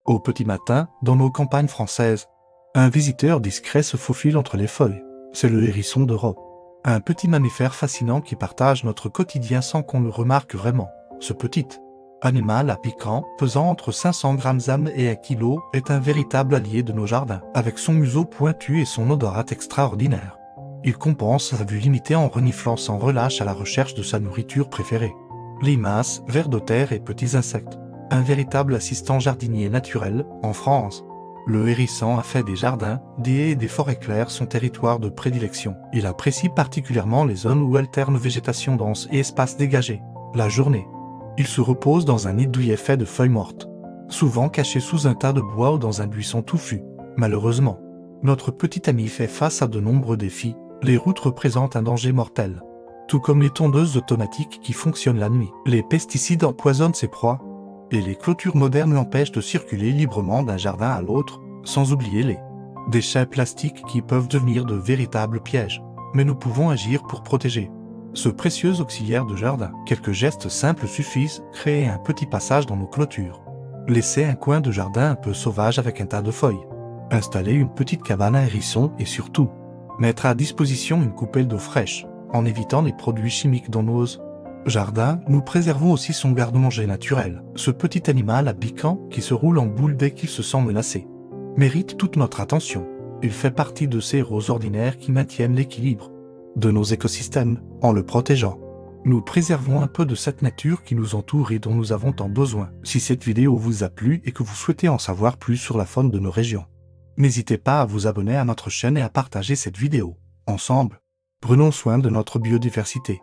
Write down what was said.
Au petit matin, dans nos campagnes françaises, un visiteur discret se faufile entre les feuilles. C'est le hérisson d'Europe. Un petit mammifère fascinant qui partage notre quotidien sans qu'on le remarque vraiment. Ce petit animal à piquant, pesant entre 500 grammes âme et 1 kg, est un véritable allié de nos jardins, avec son museau pointu et son odorat extraordinaire. Il compense sa vue limitée en reniflant sans relâche à la recherche de sa nourriture préférée. Limaces, vers de terre et petits insectes. Un véritable assistant jardinier naturel, en France. Le hérisson a fait des jardins, des haies et des forêts claires son territoire de prédilection. Il apprécie particulièrement les zones où alterne végétation dense et espace dégagé. La journée, il se repose dans un nid douillet fait de feuilles mortes, souvent caché sous un tas de bois ou dans un buisson touffu. Malheureusement, notre petit ami fait face à de nombreux défis. Les routes représentent un danger mortel, tout comme les tondeuses automatiques qui fonctionnent la nuit. Les pesticides empoisonnent ses proies, et les clôtures modernes l'empêchent de circuler librement d'un jardin à l'autre, sans oublier les déchets plastiques qui peuvent devenir de véritables pièges. Mais nous pouvons agir pour protéger ce précieux auxiliaire de jardin. Quelques gestes simples suffisent, créer un petit passage dans nos clôtures, laisser un coin de jardin un peu sauvage avec un tas de feuilles, installer une petite cabane à hérissons et surtout, mettre à disposition une coupelle d'eau fraîche. En évitant les produits chimiques dans nos jardins, nous préservons aussi son garde-manger naturel. Ce petit animal à piquant, qui se roule en boule dès qu'il se sent menacé, mérite toute notre attention. Il fait partie de ces héros ordinaires qui maintiennent l'équilibre de nos écosystèmes. En le protégeant, nous préservons un peu de cette nature qui nous entoure et dont nous avons tant besoin. Si cette vidéo vous a plu et que vous souhaitez en savoir plus sur la faune de nos régions, n'hésitez pas à vous abonner à notre chaîne et à partager cette vidéo. Ensemble, prenons soin de notre biodiversité.